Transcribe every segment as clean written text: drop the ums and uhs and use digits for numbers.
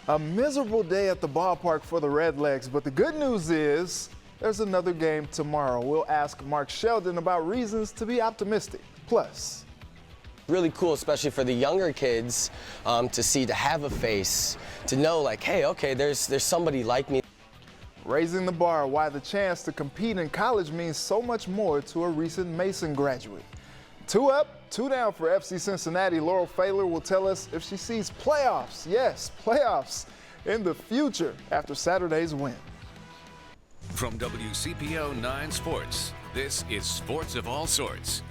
A miserable day at the ballpark for the Redlegs, but the good news is there's another game tomorrow. We'll ask Mark Sheldon about reasons to be optimistic. Plus, really cool, especially for the younger kids, to have a face, to know like, hey, okay, there's somebody like me. raising the bar, why the chance to compete in college means so much more to a recent Mason graduate. 2 up, 2 down for FC Cincinnati. Laurel Pfahler will tell us if she sees playoffs, yes, playoffs, in the future after Saturday's win. From WCPO 9 Sports, this is Sports of All Sorts.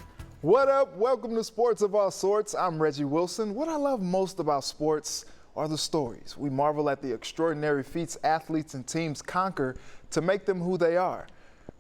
What up? Welcome to Sports of All Sorts. I'm Reggie Wilson. What I love most about sports are the stories. We marvel at the extraordinary feats athletes and teams conquer to make them who they are.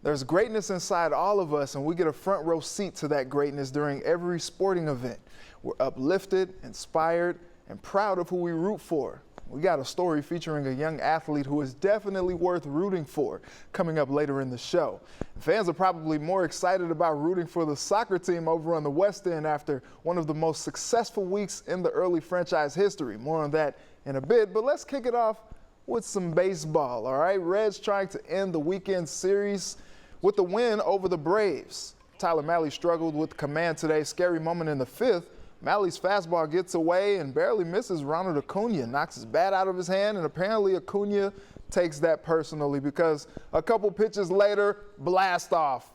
There's greatness inside all of us, and we get a front row seat to that greatness during every sporting event. We're uplifted, inspired, and proud of who we root for. We got a story featuring a young athlete who is definitely worth rooting for coming up later in the show. Fans are probably more excited about rooting for the soccer team over on the West End after one of the most successful weeks in the early franchise history. More on that in a bit, but let's kick it off with some baseball, all right? Reds trying to end the weekend series with the win over the Braves. Tyler Mahle struggled with command today. Scary moment in the 5th. Mahle's fastball gets away and barely misses Ronald Acuna, knocks his bat out of his hand, and apparently Acuna takes that personally because a couple pitches later, blast off.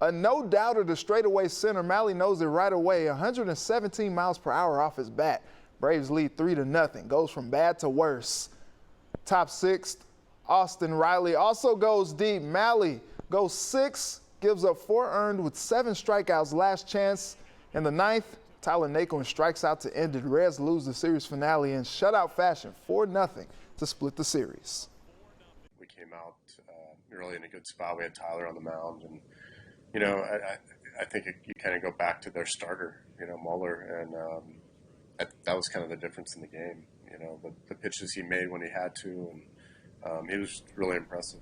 A no-doubter to straightaway center. Mahle knows it right away, 117 miles per hour off his bat. Braves lead 3-0, goes from bad to worse. Top 6th, Austin Riley also goes deep. Mahle goes 6, gives up 4 earned with 7 strikeouts. Last chance in the 9th. Tyler Naquin strikes out to end it. Reds lose the series finale in shutout fashion, 4-0 to split the series. We came out really in a good spot. We had Tyler on the mound, and you know, I think you kind of go back to their starter, you know, Muller, and that was kind of the difference in the game. You know, the pitches he made when he had to, and he was really impressive.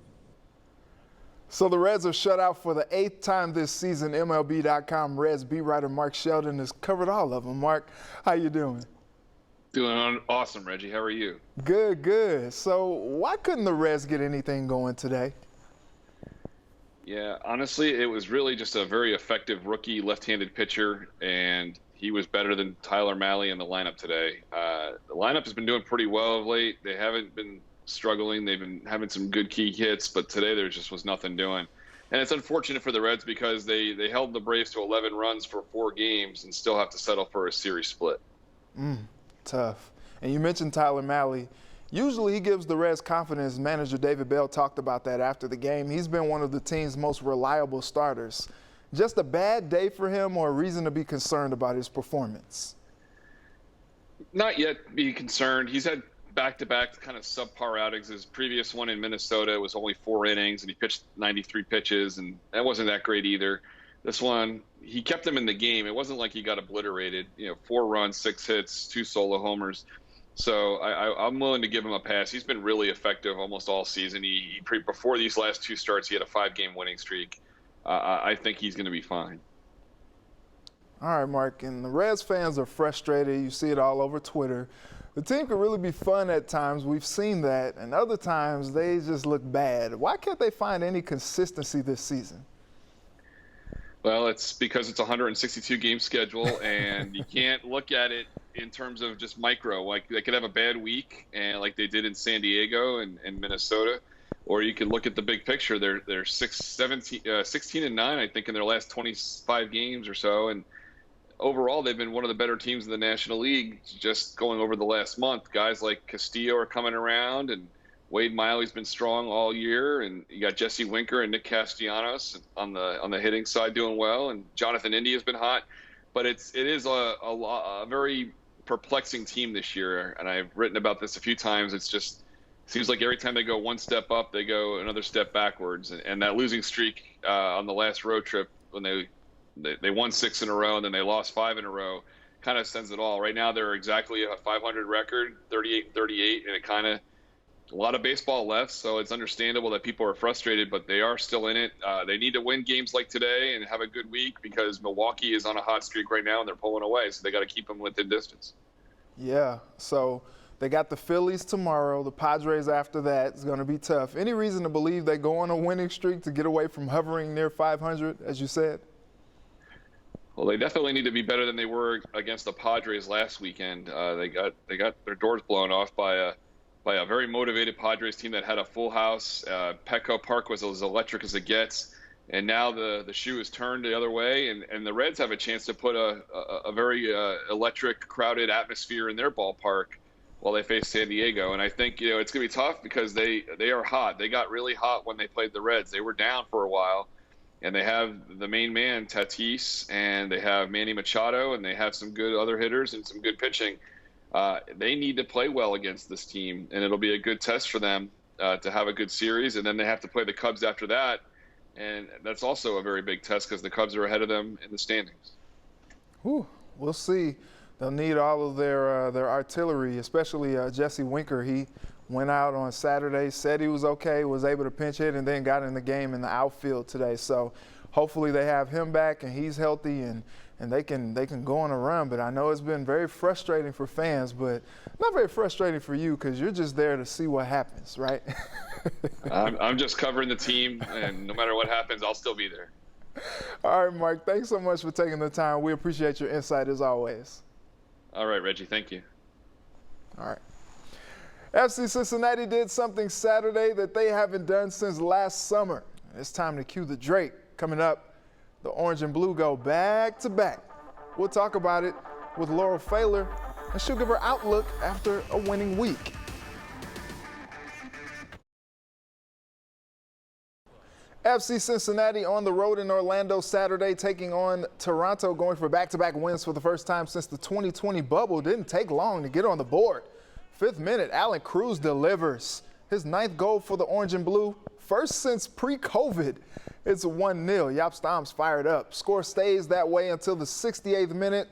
So the Reds are shut out for the 8th time this season. MLB.com Reds beat writer Mark Sheldon has covered all of them. Mark, how you doing? Doing awesome, Reggie. How are you? Good, good. So why couldn't the Reds get anything going today? Yeah, honestly, it was really just a very effective rookie left-handed pitcher, and he was better than Tyler Mahle in the lineup today. The lineup has been doing pretty well of late. They haven't been struggling. They've been having some good key hits, but today there just was nothing doing. And it's unfortunate for the Reds because they held the Braves to 11 runs for 4 games and still have to settle for a series split. Tough. And you mentioned Tyler Mahle. Usually he gives the Reds confidence. Manager David Bell talked about that after the game. He's been one of the team's most reliable starters. Just a bad day for him or a reason to be concerned about his performance? Not yet be concerned. He's had back-to-back kind of subpar outings. His previous one in Minnesota was only 4 innings, and he pitched 93 pitches, and that wasn't that great either. This one, he kept them in the game. It wasn't like he got obliterated. 4 runs, 6 hits, 2 solo homers. So I'm willing to give him a pass. He's been really effective almost all season. Before these last 2 starts, he had a 5-game winning streak. I think he's going to be fine. All right, Mark, and the Reds fans are frustrated. You see it all over Twitter. The team can really be fun at times. We've seen that. And other times, they just look bad. Why can't they find any consistency this season? Well, it's because it's a 162-game schedule, and you can't look at it in terms of just micro. Like, they could have a bad week, and like they did in San Diego and Minnesota, or you can look at the big picture. They're 16-9, I think, in their last 25 games or so, and overall, they've been one of the better teams in the National League just going over the last month. Guys like Castillo are coming around, and Wade Miley's been strong all year, and you got Jesse Winker and Nick Castellanos on the hitting side doing well, and Jonathan India has been hot. But it is a very perplexing team this year, and I've written about this a few times. It's just seems like every time they go one step up, they go another step backwards. And that losing streak on the last road trip when they won 6 in a row and then they lost 5 in a row kind of sends it all. Right now they're exactly a 500 record, 38-38, and it kind of a lot of baseball left, so it's understandable that people are frustrated, but they are still in it. They need to win games like today and have a good week because Milwaukee is on a hot streak right now and they're pulling away, so they got to keep them within distance. Yeah, so They got the Phillies tomorrow, the Padres after that. It's going to be tough. Any reason to believe they go on a winning streak to get away from hovering near 500, as you said? Well, they definitely need to be better than they were against the Padres last weekend. They got their doors blown off by a very motivated Padres team that had a full house. Petco Park was as electric as it gets, and now the shoe is turned the other way, and the Reds have a chance to put a very electric, crowded atmosphere in their ballpark while they face San Diego. And I think it's going to be tough because they are hot. They got really hot when they played the Reds. They were down for a while. And they have the main man, Tatis, and they have Manny Machado, and they have some good other hitters and some good pitching. They need to play well against this team, and it'll be a good test for them to have a good series. And then they have to play the Cubs after that, and that's also a very big test because the Cubs are ahead of them in the standings. Whew, we'll see. They'll need all of their artillery, especially Jesse Winker. He went out on Saturday, said he was okay, was able to pinch hit, and then got in the game in the outfield today. So hopefully they have him back and he's healthy and they can go on a run. But I know it's been very frustrating for fans, but not very frustrating for you because you're just there to see what happens, right? I'm just covering the team, and no matter what happens, I'll still be there. All right, Mark, thanks so much for taking the time. We appreciate your insight as always. All right, Reggie, thank you. All right. FC Cincinnati did something Saturday that they haven't done since last summer. It's time to cue the Drake. Coming up, the Orange and Blue go back to back. We'll talk about it with Laurel Pfahler, and she'll give her outlook after a winning week. FC Cincinnati on the road in Orlando Saturday, taking on Toronto, going for back-to-back wins for the first time since the 2020 bubble. Didn't take long to get on the board. 5th minute, Alan Cruz delivers his 9th goal for the Orange and Blue, first since pre-COVID. It's 1-0. Jaap Stam's fired up. Score stays that way until the 68th minute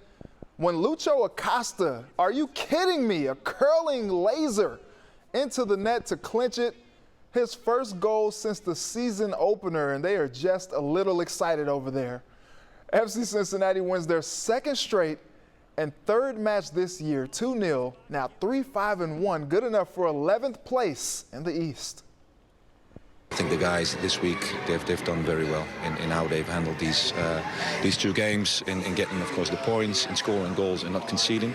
when Lucho Acosta, are you kidding me, a curling laser into the net to clinch it. His first goal since the season opener, and they are just a little excited over there. FC Cincinnati wins their 2nd straight and 3rd match this year, 2-0, now 3-5-1, good enough for 11th place in the East. I think the guys this week, they've done very well in how they've handled these 2 games, in getting, of course, the points, in scoring goals and not conceding,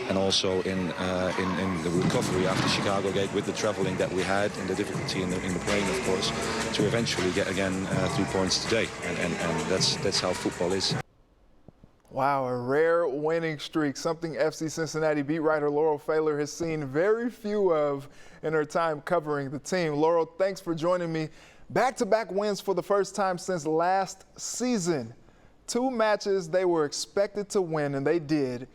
and also in the recovery after Chicago Gate with the traveling that we had and the difficulty in the plane, of course, to eventually get again 3 points today, and that's how football is. Wow, a rare winning streak, something FC Cincinnati beat writer Laurel Pfahler has seen very few of in her time covering the team. Laurel, thanks for joining me. Back-to-back wins for the first time since last season. 2 matches they were expected to win, and they did.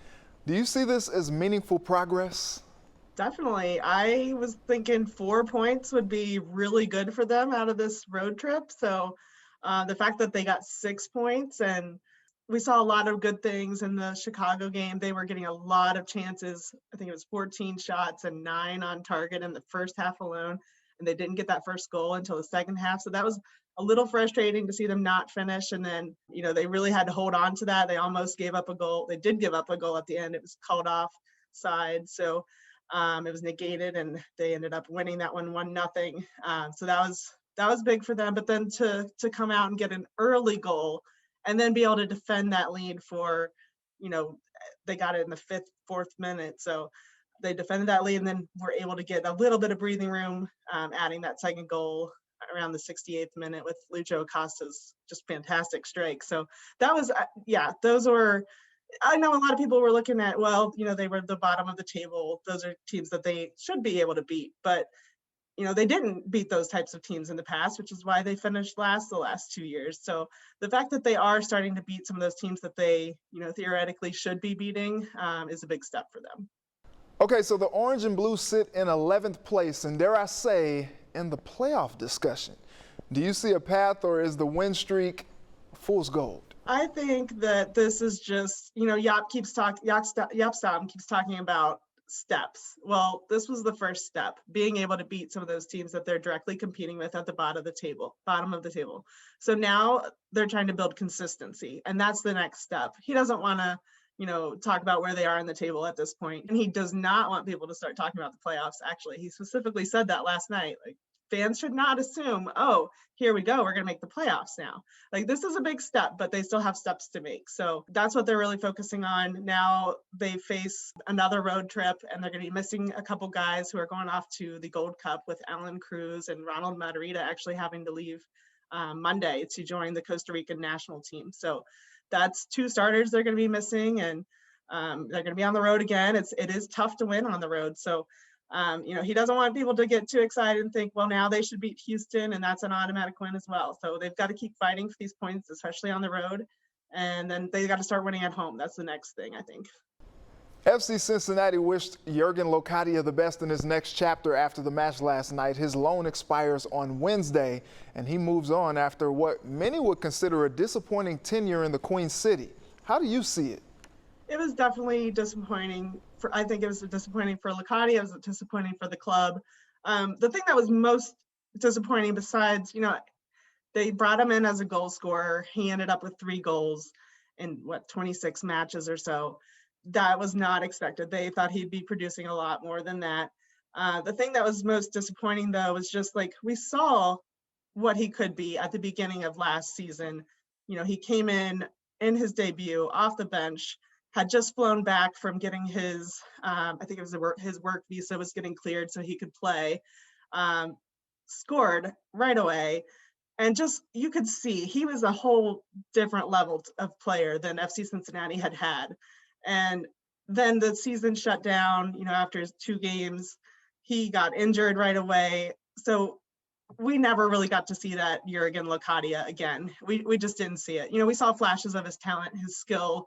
Do you see this as meaningful progress? Definitely. I was thinking 4 points would be really good for them out of this road trip. So the fact that they got 6 points, and we saw a lot of good things in the Chicago game. They were getting a lot of chances. I think it was 14 shots and 9 on target in the first half alone. And they didn't get that first goal until the second half. So that was a little frustrating to see them not finish. And then, they really had to hold on to that. They almost gave up a goal. They did give up a goal at the end. It was called off side. So it was negated, and they ended up winning that one 1-0. So that was big for them. But then to come out and get an early goal and then be able to defend that lead for, they got it in the 4th minute. So they defended that lead and then were able to get a little bit of breathing room, adding that 2nd goal around the 68th minute with Lucho Acosta's just fantastic strike. So that was, those were, I know a lot of people were looking at, they were at the bottom of the table. Those are teams that they should be able to beat. But they didn't beat those types of teams in the past, which is why they finished last the last 2 years. So the fact that they are starting to beat some of those teams that they, theoretically should be beating is a big step for them. Okay, so the Orange and Blue sit in 11th place, and dare I say, in the playoff discussion. Do you see a path, or is the win streak fool's gold? I think that this is just, Jaap Stam keeps talking about steps. Well, this was the first step, being able to beat some of those teams that they're directly competing with at the bottom of the table. So now they're trying to build consistency, and that's the next step. He doesn't want to, talk about where they are in the table at this point. And he does not want people to start talking about the playoffs. Actually, he specifically said that last night. Like, fans should not assume, oh, here we go, we're going to make the playoffs now. Like, this is a big step, but they still have steps to make. So that's what they're really focusing on. Now they face another road trip, and they're going to be missing a couple guys who are going off to the Gold Cup, with Alan Cruz and Ronald Matarrita actually having to leave Monday to join the Costa Rican national team. So that's 2 starters they're going to be missing, and they're going to be on the road again. It is tough to win on the road. So he doesn't want people to get too excited and think, well, now they should beat Houston and that's an automatic win as well. So they've got to keep fighting for these points, especially on the road. And then they got to start winning at home. That's the next thing, I think. FC Cincinnati wished Jurgen Locadia the best in his next chapter after the match last night. His loan expires on Wednesday, and he moves on after what many would consider a disappointing tenure in the Queen City. How do you see it? It was definitely disappointing. I think it was disappointing for Locadia. It was disappointing for the club. The thing that was most disappointing, besides, they brought him in as a goal scorer. He ended up with 3 goals in 26 matches or so. That was not expected. They thought he'd be producing a lot more than that. The thing that was most disappointing, though, was just like, we saw what he could be at the beginning of last season. He came in his debut off the bench, had just flown back from getting his, I think it was his work visa was getting cleared so he could play, scored right away. And just, you could see he was a whole different level of player than FC Cincinnati had. And then the season shut down, after 2 games, he got injured right away. So we never really got to see that Jurgen Locadia again. We just didn't see it. We saw flashes of his talent, his skill.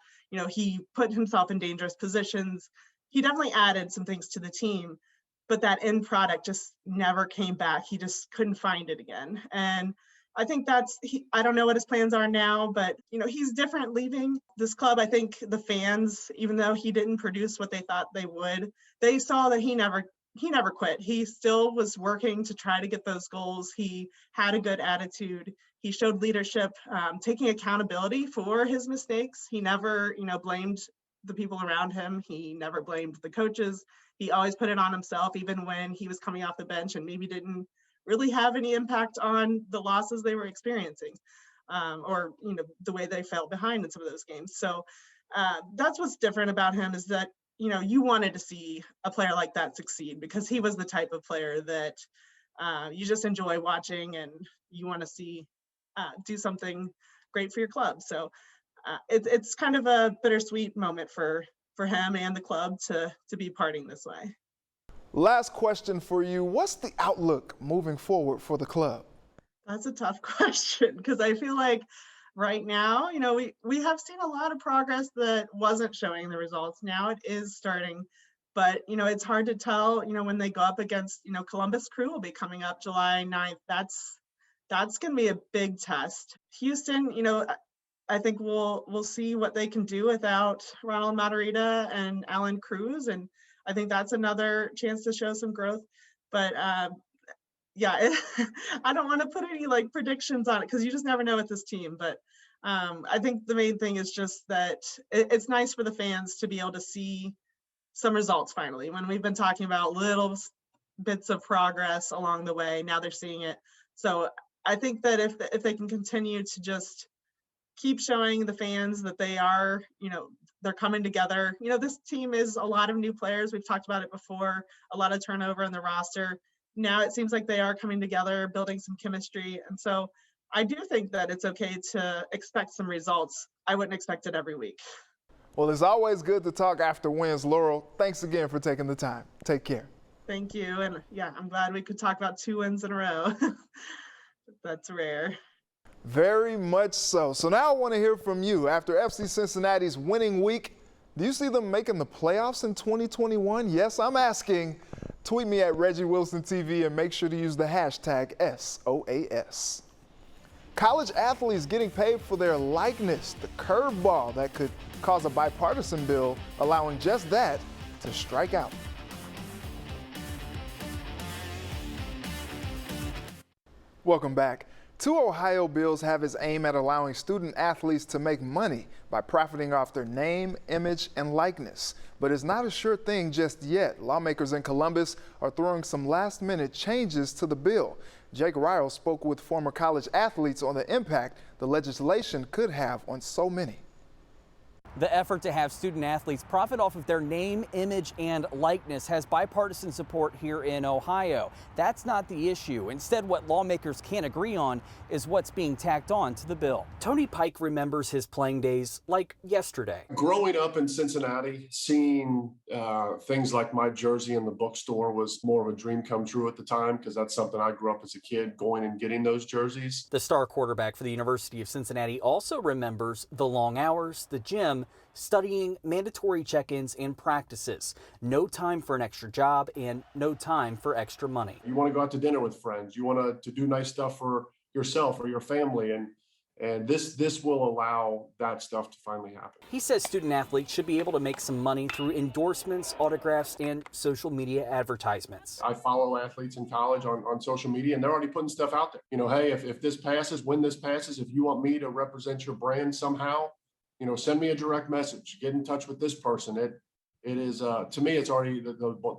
He put himself in dangerous positions. He definitely added some things to the team, but that end product just never came back. He just couldn't find it again. And I think I don't know what his plans are now, but he's different leaving this club. I think the fans, even though he didn't produce what they thought they would, they saw that he never quit. He still was working to try to get those goals. He had a good attitude. He showed leadership, taking accountability for his mistakes. He never, blamed the people around him. He never blamed the coaches. He always put it on himself, even when he was coming off the bench and maybe didn't really have any impact on the losses they were experiencing, or the way they felt behind in some of those games. So that's what's different about him, is that you wanted to see a player like that succeed, because he was the type of player that you just enjoy watching, and you want to see do something great for your club. So it's kind of a bittersweet moment for him and the club to be parting this way. Last question for you. What's the outlook moving forward for the club? That's a tough question, because I feel like right now, we have seen a lot of progress that wasn't showing the results. Now it is starting, but, it's hard to tell, when they go up against, Columbus Crew will be coming up July 9th. That's going to be a big test. Houston, I think we'll see what they can do without Ronald Matarrita and Alan Cruz. And I think that's another chance to show some growth. But I don't want to put any predictions on it, because you just never know with this team. But I think the main thing is just that it's nice for the fans to be able to see some results finally. When we've been talking about little bits of progress along the way, now they're seeing it. So I think that if they can continue to just keep showing the fans that they are, they're coming together. This team is a lot of new players. We've talked about it before, a lot of turnover in the roster. Now it seems like they are coming together, building some chemistry. And so I do think that it's okay to expect some results. I wouldn't expect it every week. Well, it's always good to talk after wins. Laurel, thanks again for taking the time. Take care. Thank you. And I'm glad we could talk about 2 wins in a row. That's rare. Very much so. So now I want to hear from you. After FC Cincinnati's winning week, do you see them making the playoffs in 2021? Yes, I'm asking. Tweet me at Reggie Wilson TV and make sure to use the hashtag SOAS. College athletes getting paid for their likeness, the curveball that could cause a bipartisan bill allowing just that to strike out. Welcome back. Two Ohio bills have its aim at allowing student athletes to make money by profiting off their name, image, and likeness. But it's not a sure thing just yet. Lawmakers in Columbus are throwing some last-minute changes to the bill. Jake Ryle spoke with former college athletes on the impact the legislation could have on so many. The effort to have student athletes profit off of their name, image, and likeness has bipartisan support here in Ohio. That's not the issue. Instead, what lawmakers can't agree on is what's being tacked on to the bill. Tony Pike remembers his playing days like yesterday. Growing up in Cincinnati, seeing things like my jersey in the bookstore was more of a dream come true at the time, because that's something I grew up as a kid, going and getting those jerseys. The star quarterback for the University of Cincinnati also remembers the long hours, the gym, studying, mandatory check-ins and practices, no time for an extra job, and no time for extra money. You want to go out to dinner with friends, you want to do nice stuff for yourself or your family, and this will allow that stuff to finally happen. He says student athletes should be able to make some money through endorsements, autographs, and social media advertisements. I follow athletes in college on social media, and they're already putting stuff out there. You know, hey, if this passes, when this passes, if you want me to represent your brand somehow, you know, send me a direct message, get in touch with this person. It is, to me, it's already, the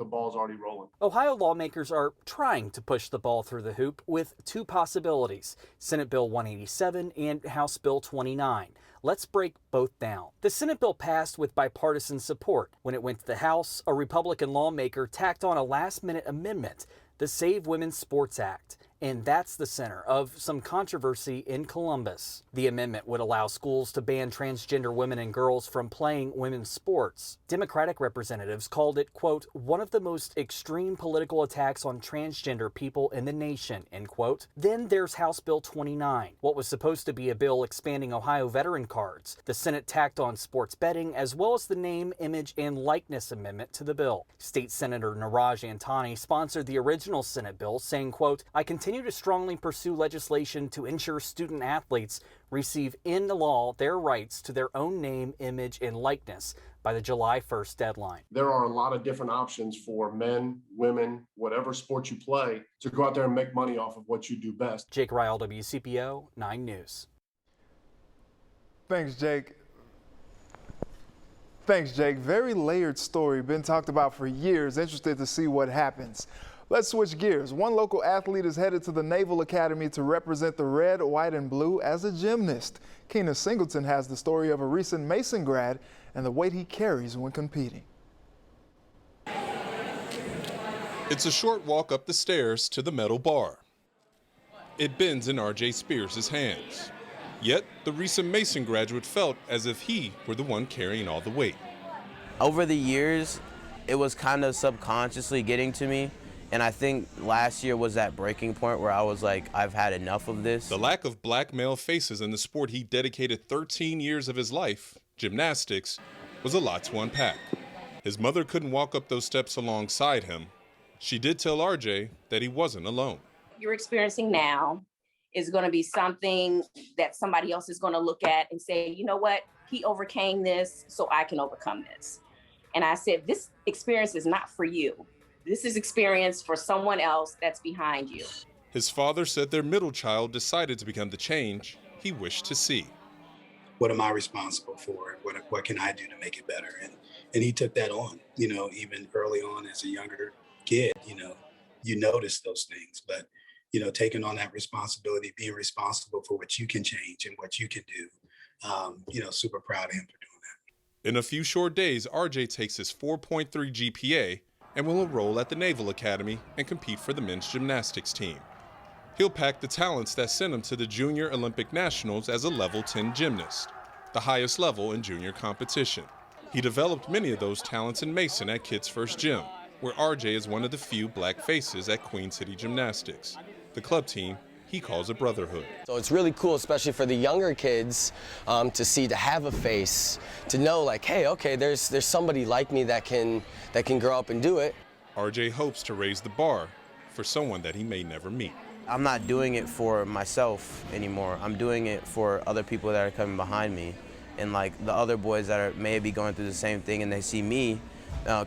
ball's already rolling. Ohio lawmakers are trying to push the ball through the hoop with two possibilities, Senate Bill 187 and House Bill 29. Let's break both down. The Senate bill passed with bipartisan support. When it went to the House, a Republican lawmaker tacked on a last-minute amendment, the Save Women's Sports Act. And that's the center of some controversy in Columbus. The amendment would allow schools to ban transgender women and girls from playing women's sports. Democratic representatives called it, quote, one of the most extreme political attacks on transgender people in the nation, end quote. Then there's House Bill 29, what was supposed to be a bill expanding Ohio veteran cards. The Senate tacked on sports betting as well as the name, image, and likeness amendment to the bill. State Senator Niraj Antani sponsored the original Senate bill, saying, quote, I continue to strongly pursue legislation to ensure student athletes receive in the law their rights to their own name, image, and likeness by the July 1st deadline. There are a lot of different options for men, women, whatever sport you play, to go out there and make money off of what you do best. Jake Ryle, WCPO 9 News. Thanks, Jake. Thanks, Jake. Very layered story, been talked about for years. Interested to see what happens. Let's switch gears. One local athlete is headed to the Naval Academy to represent the red, white, and blue as a gymnast. Keena Singleton has the story of a recent Mason grad and the weight he carries when competing. It's a short walk up the stairs to the metal bar. It bends in R.J. Spears' hands. Yet, the recent Mason graduate felt as if he were the one carrying all the weight. Over the years, it was kind of subconsciously getting to me. And I think last year was that breaking point where I was like, I've had enough of this. The lack of black male faces in the sport he dedicated 13 years of his life, gymnastics, was a lot to unpack. His mother couldn't walk up those steps alongside him. She did tell RJ that he wasn't alone. You're experiencing now is going to be something that somebody else is going to look at and say, you know what, he overcame this, so I can overcome this. And I said, this experience is not for you. This is experience for someone else that's behind you. His father said their middle child decided to become the change he wished to see. What am I responsible for? What can I do to make it better? And he took that on, you know, even early on as a younger kid, you notice those things, but, taking on that responsibility, being responsible for what you can change and what you can do, super proud of him for doing that. In a few short days, RJ takes his 4.3 GPA and will enroll at the Naval Academy and compete for the men's gymnastics team. He'll pack the talents that sent him to the Junior Olympic Nationals as a level 10 gymnast, the highest level in junior competition. He developed many of those talents in Mason at Kids First Gym, where RJ is one of the few black faces at Queen City Gymnastics, the club team he calls a brotherhood. So it's really cool, especially for the younger kids, to have a face, to know like, hey, okay, there's somebody like me that can grow up and do it. RJ hopes to raise the bar for someone that he may never meet. I'm not doing it for myself anymore. I'm doing it for other people that are coming behind me, and like the other boys that are maybe going through the same thing, and they see me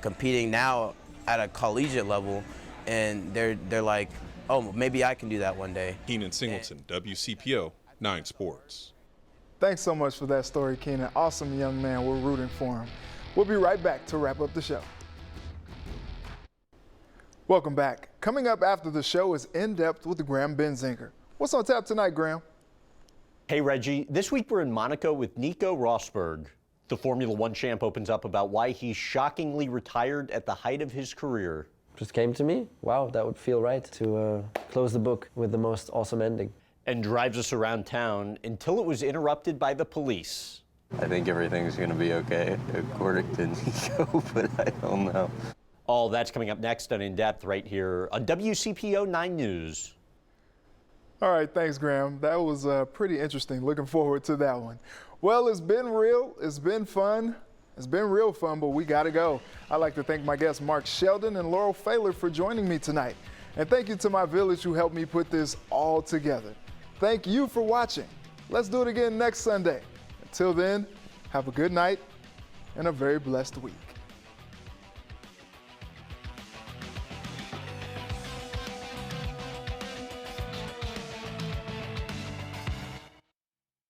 competing now at a collegiate level, and they're like, oh, maybe I can do that one day. Keenan Singleton, WCPO 9 Sports. Thanks so much for that story, Keenan. Awesome young man. We're rooting for him. We'll be right back to wrap up the show. Welcome back. Coming up after the show is In Depth with Graham Benzinger. What's on tap tonight, Graham? Hey, Reggie. This week we're in Monaco with Nico Rosberg. The Formula One champ opens up about why he shockingly retired at the height of his career. Just came to me. Wow, that would feel right to close the book with the most awesome ending. And drives us around town until it was interrupted by the police. I think everything's going to be okay, according to Nico, but I don't know. All that's coming up next on In Depth right here on WCPO 9 News. All right, thanks, Graham. That was pretty interesting. Looking forward to that one. Well, it's been real. It's been fun. It's been real fun, but we got to go. I'd like to thank my guests, Mark Sheldon and Laurel Pfaller, for joining me tonight. And thank you to my village who helped me put this all together. Thank you for watching. Let's do it again next Sunday. Until then, have a good night and a very blessed week.